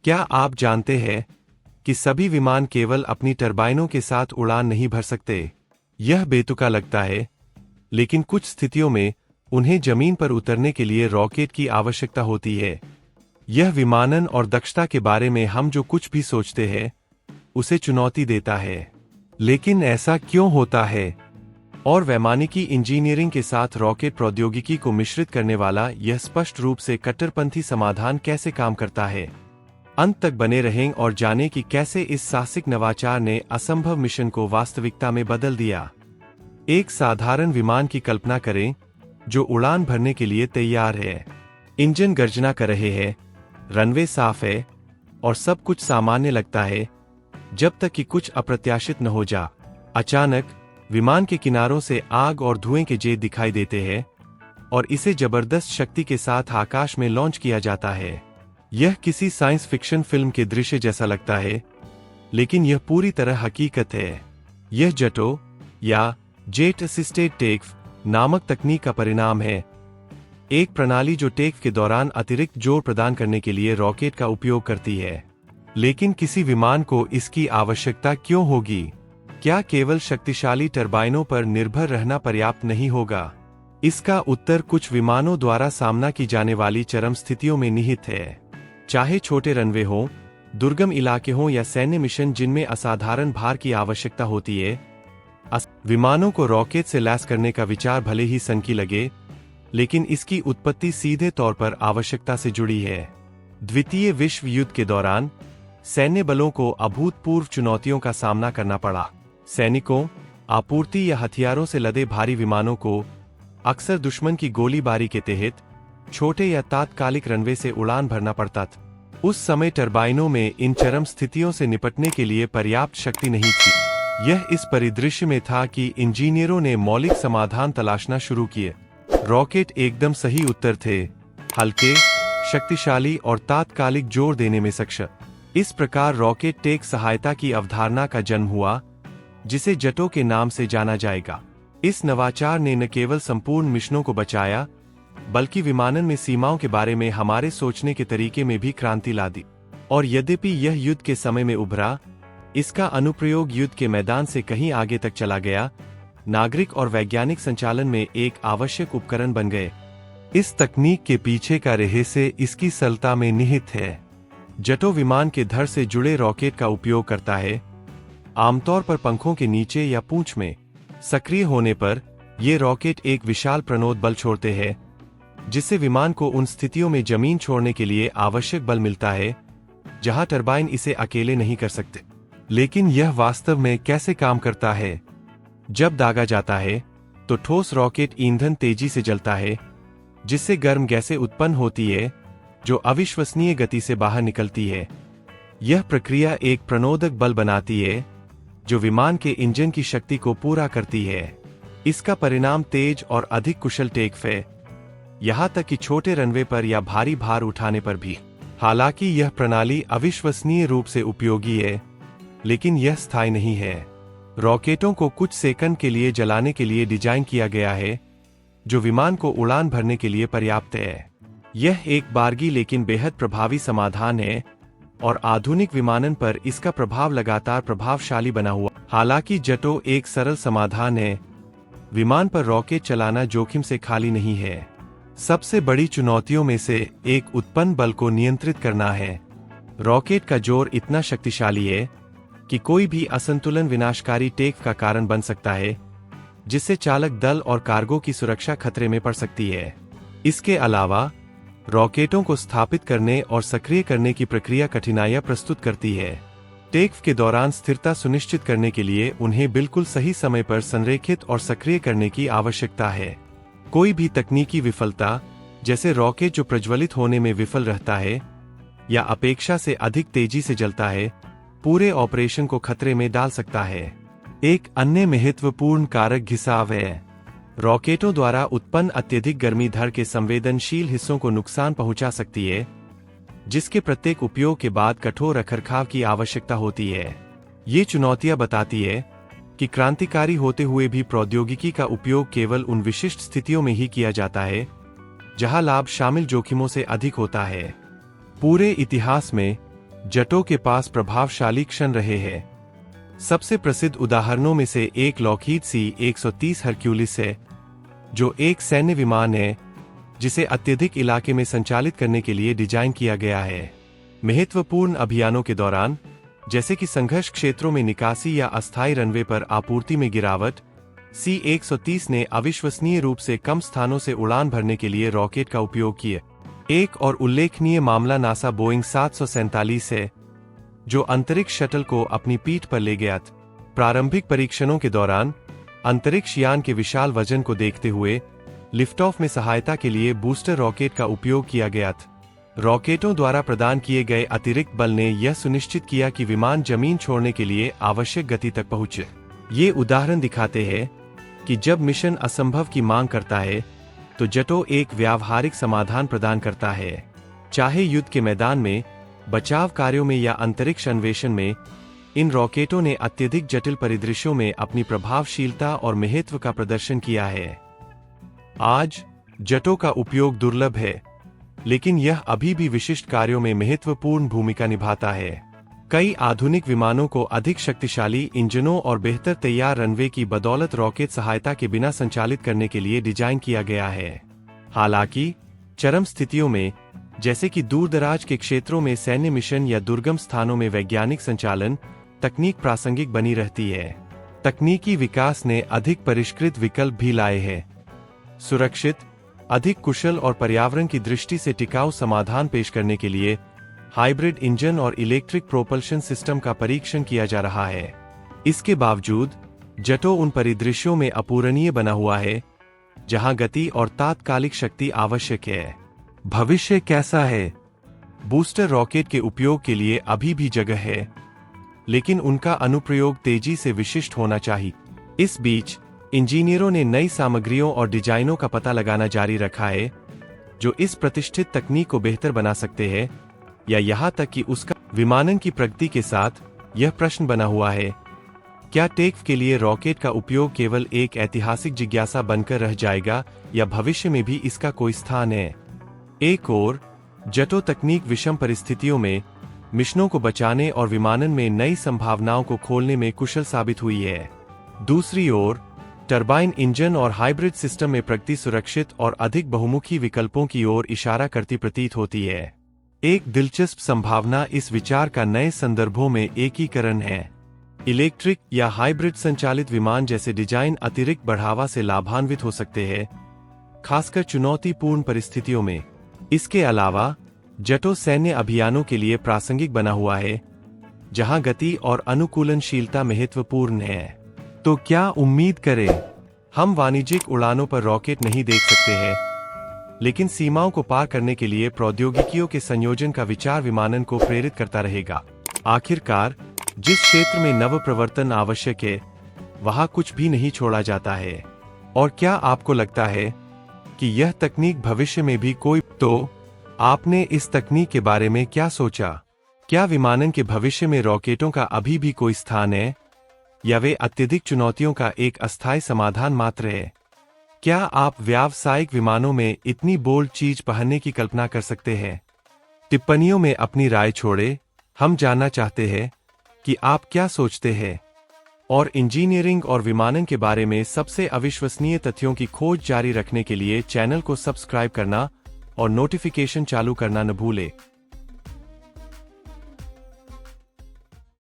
क्या आप जानते हैं कि सभी विमान केवल अपनी टरबाइनों के साथ उड़ान नहीं भर सकते? यह बेतुका लगता है, लेकिन कुछ स्थितियों में उन्हें जमीन पर उतरने के लिए रॉकेट की आवश्यकता होती है। यह विमानन और दक्षता के बारे में हम जो कुछ भी सोचते हैं, उसे चुनौती देता है। लेकिन ऐसा क्यों होता है? और वैमानिकी इंजीनियरिंग के साथ रॉकेट प्रौद्योगिकी को मिश्रित करने वाला यह स्पष्ट रूप से कट्टरपंथी समाधान कैसे काम करता है? अंत तक बने रहें और जानें कि कैसे इस साहसिक नवाचार ने असंभव मिशन को वास्तविकता में बदल दिया। एक साधारण विमान की कल्पना करें जो उड़ान भरने के लिए तैयार है। इंजन गर्जना कर रहे हैं, रनवे साफ है और सब कुछ सामान्य लगता है जब तक कि कुछ अप्रत्याशित न हो जा। अचानक विमान के किनारों से आग और धुएं के जेट दिखाई देते हैं और इसे जबरदस्त शक्ति के साथ आकाश में लॉन्च किया जाता है। यह किसी साइंस फिक्शन फिल्म के दृश्य जैसा लगता है, लेकिन यह पूरी तरह हकीकत है। यह जेटो या जेट असिस्टेड टेक नामक तकनीक का परिणाम है, एक प्रणाली जो टेक के दौरान अतिरिक्त जोर प्रदान करने के लिए रॉकेट का उपयोग करती है। लेकिन किसी विमान को इसकी आवश्यकता क्यों होगी? क्या केवल शक्तिशाली टरबाइनों पर निर्भर रहना पर्याप्त नहीं होगा? इसका उत्तर कुछ विमानों द्वारा सामना की जाने वाली चरम स्थितियों में निहित है। चाहे छोटे रनवे हों, दुर्गम इलाके हों या सैन्य मिशन जिनमें असाधारण भार की आवश्यकता होती है, विमानों को रॉकेट से लैस करने का विचार भले ही सनकी लगे, लेकिन इसकी उत्पत्ति सीधे तौर पर आवश्यकता से जुड़ी है। द्वितीय विश्व युद्ध के दौरान सैन्य बलों को अभूतपूर्व चुनौतियों का सामना करना पड़ा। सैनिकों, आपूर्ति या हथियारों से लदे भारी विमानों को अक्सर दुश्मन की गोलीबारी के तहत छोटे या तात्कालिक रनवे से उड़ान भरना पड़ता था। उस समय टरबाइनों में इन चरम स्थितियों से निपटने के लिए पर्याप्त शक्ति नहीं थी। यह इस परिदृश्य में था कि इंजीनियरों ने मौलिक समाधान तलाशना शुरू किए। रॉकेट एकदम सही उत्तर थे, हल्के, शक्तिशाली और तात्कालिक जोर देने में सक्षम। इस प्रकार रॉकेट टेक सहायता की अवधारणा का जन्म हुआ, जिसे जेटो के नाम से जाना जाएगा। इस नवाचार ने न केवल संपूर्ण मिशनों को बचाया, बल्कि विमानन में सीमाओं के बारे में हमारे सोचने के तरीके में भी क्रांति ला दी। और यद्यपि यह युद्ध के समय में उभरा, इसका अनुप्रयोग युद्ध के मैदान से कहीं आगे तक चला गया, नागरिक और वैज्ञानिक संचालन में एक आवश्यक उपकरण बन गए। इस तकनीक के पीछे का रहस्य इसकी सरलता में निहित है। जेटो विमान के धड़ से जुड़े रॉकेट का उपयोग करता है, आमतौर पर पंखों के नीचे या पूंछ में। सक्रिय होने पर ये रॉकेट एक विशाल प्रणोद बल छोड़ते हैं, जिससे विमान को उन स्थितियों में जमीन छोड़ने के लिए आवश्यक बल मिलता है जहां टरबाइन इसे अकेले नहीं कर सकते। लेकिन यह वास्तव में कैसे काम करता है? जब दागा जाता है तो ठोस रॉकेट ईंधन तेजी से जलता है, जिससे गर्म गैसें उत्पन्न होती है जो अविश्वसनीय गति से बाहर निकलती है। यह प्रक्रिया एक प्रणोदक बल बनाती है जो विमान के इंजन की शक्ति को पूरा करती है। इसका परिणाम तेज और अधिक कुशल टेक है, यहां तक कि छोटे रनवे पर या भारी भार उठाने पर भी। हालांकि यह प्रणाली अविश्वसनीय रूप से उपयोगी है, लेकिन यह स्थायी नहीं है। रॉकेटों को कुछ सेकंड के लिए जलाने के लिए डिजाइन किया गया है, जो विमान को उड़ान भरने के लिए पर्याप्त है। यह एक बारगी लेकिन बेहद प्रभावी समाधान है और आधुनिक विमानन पर इसका प्रभाव लगातार प्रभावशाली बना हुआ। हालांकि जेटो एक सरल समाधान है, विमान पर रॉकेट चलाना जोखिम से खाली नहीं है। सबसे बड़ी चुनौतियों में से एक उत्पन्न बल को नियंत्रित करना है। रॉकेट का जोर इतना शक्तिशाली है कि कोई भी असंतुलन विनाशकारी टेक का कारण बन सकता है, जिससे चालक दल और कार्गो की सुरक्षा खतरे में पड़ सकती है। इसके अलावा रॉकेटों को स्थापित करने और सक्रिय करने की प्रक्रिया कठिनाइयां प्रस्तुत करती है। टेक के दौरान स्थिरता सुनिश्चित करने के लिए उन्हें बिल्कुल सही समय पर संरेखित और सक्रिय करने की आवश्यकता है। कोई भी तकनीकी विफलता, जैसे रॉकेट जो प्रज्वलित होने में विफल रहता है या अपेक्षा से अधिक तेजी से जलता है, पूरे ऑपरेशन को खतरे में डाल सकता है। एक अन्य महत्वपूर्ण कारक घिसाव है। रॉकेटों द्वारा उत्पन्न अत्यधिक गर्मी धड़ के संवेदनशील हिस्सों को नुकसान पहुंचा सकती है, जिसके प्रत्येक उपयोग के बाद कठोर रखरखाव की आवश्यकता होती है। ये चुनौतियां बताती है कि क्रांतिकारी होते हुए भी प्रौद्योगिकी का उपयोग केवल उन विशिष्ट स्थितियों में ही किया जाता है जहां लाभ शामिल जोखिमों से अधिक होता है। पूरे इतिहास में जेटों के पास प्रभावशाली क्षण रहे हैं। सबसे प्रसिद्ध उदाहरणों में से एक लॉकहीड C-130 हरक्यूलिस है, जो एक सैन्य विमान है जिसे अत्यधिक इलाके में संचालित करने के लिए डिजाइन किया गया है। महत्वपूर्ण अभियानों के दौरान, जैसे कि संघर्ष क्षेत्रों में निकासी या अस्थायी रनवे पर आपूर्ति में गिरावट, C-130 ने अविश्वसनीय रूप से कम स्थानों से उड़ान भरने के लिए रॉकेट का उपयोग किया। एक और उल्लेखनीय मामला नासा बोइंग 747 है, जो अंतरिक्ष शटल को अपनी पीठ पर ले गया था। प्रारंभिक परीक्षणों के दौरान अंतरिक्ष यान के विशाल वजन को देखते हुए लिफ्ट ऑफ में सहायता के लिए बूस्टर रॉकेट का उपयोग किया गया था। रॉकेटों द्वारा प्रदान किए गए अतिरिक्त बल ने यह सुनिश्चित किया कि विमान जमीन छोड़ने के लिए आवश्यक गति तक पहुंचे। ये उदाहरण दिखाते हैं कि जब मिशन असंभव की मांग करता है तो जेटो एक व्यावहारिक समाधान प्रदान करता है। चाहे युद्ध के मैदान में, बचाव कार्यों में या अंतरिक्ष अन्वेषण में, इन रॉकेटों ने अत्यधिक जटिल परिदृश्यों में अपनी प्रभावशीलता और महत्व का प्रदर्शन किया है। आज जेटों का उपयोग दुर्लभ है, लेकिन यह अभी भी विशिष्ट कार्यों में महत्वपूर्ण भूमिका निभाता है। कई आधुनिक विमानों को अधिक शक्तिशाली इंजनों और बेहतर तैयार रनवे की बदौलत रॉकेट सहायता के बिना संचालित करने के लिए डिजाइन किया गया है। हालांकि चरम स्थितियों में, जैसे कि दूरदराज के क्षेत्रों में सैन्य मिशन या दुर्गम स्थानों में वैज्ञानिक संचालन तकनीक प्रासंगिक बनी रहती है। तकनीकी विकास ने अधिक परिष्कृत विकल्प भी लाए हैं। सुरक्षित, अधिक कुशल और पर्यावरण की दृष्टि से टिकाऊ समाधान पेश करने के लिए हाइब्रिड इंजन और इलेक्ट्रिक प्रोपल्शन सिस्टम का परीक्षण किया जा रहा है। इसके बावजूद जेटो उन परिदृश्यों में अपूरणीय बना हुआ है जहां गति और तात्कालिक शक्ति आवश्यक है। भविष्य कैसा है? बूस्टर रॉकेट के उपयोग के लिए अभी भी जगह है, लेकिन उनका अनुप्रयोग तेजी से विशिष्ट होना चाहिए। इस बीच इंजीनियरों ने नई सामग्रियों और डिजाइनों का पता लगाना जारी रखा है जो इस प्रतिष्ठित तकनीक को बेहतर बना सकते हैं, या यहां तक कि उसका विमानन की प्रगति के साथ यह प्रश्न बना हुआ है, क्या टेक के लिए रॉकेट का उपयोग केवल एक ऐतिहासिक जिज्ञासा बनकर रह जाएगा या भविष्य में भी इसका कोई स्थान है? एक और जेटो तकनीक विषम परिस्थितियों में मिशनों को बचाने और विमानन में नई संभावनाओं को खोलने में कुशल साबित हुई है। दूसरी ओर टरबाइन इंजन और हाइब्रिड सिस्टम में प्रगति सुरक्षित और अधिक बहुमुखी विकल्पों की ओर इशारा करती प्रतीत होती है। एक दिलचस्प संभावना इस विचार का नए संदर्भों में एकीकरण है। इलेक्ट्रिक या हाइब्रिड संचालित विमान जैसे डिजाइन अतिरिक्त बढ़ावा से लाभान्वित हो सकते हैं, खासकर चुनौतीपूर्ण परिस्थितियों में। इसके अलावा जेटो सैन्य अभियानों के लिए प्रासंगिक बना हुआ है, जहां गति और अनुकूलनशीलता महत्वपूर्ण है। तो क्या उम्मीद करें? हम वाणिज्यिक उड़ानों पर रॉकेट नहीं देख सकते हैं, लेकिन सीमाओं को पार करने के लिए प्रौद्योगिकियों के संयोजन का विचार विमानन को प्रेरित करता रहेगा। आखिरकार, जिस क्षेत्र में नवप्रवर्तन आवश्यक है, वहां कुछ भी नहीं छोड़ा जाता है। और क्या आपको लगता है कि यह तकनीक भविष्य में भी कोई? तो आपने इस तकनीक के बारे में क्या सोचा? क्या विमानन के भविष्य में रॉकेटों का अभी भी कोई स्थान है, या वे अत्यधिक चुनौतियों का एक अस्थायी समाधान मात्र है? क्या आप व्यावसायिक विमानों में इतनी बोल्ड चीज पहनने की कल्पना कर सकते हैं? टिप्पणियों में अपनी राय छोड़े। हम जानना चाहते हैं कि आप क्या सोचते हैं। और इंजीनियरिंग और विमानन के बारे में सबसे अविश्वसनीय तथ्यों की खोज जारी रखने के लिए चैनल को सब्सक्राइब करना और नोटिफिकेशन चालू करना न भूलें।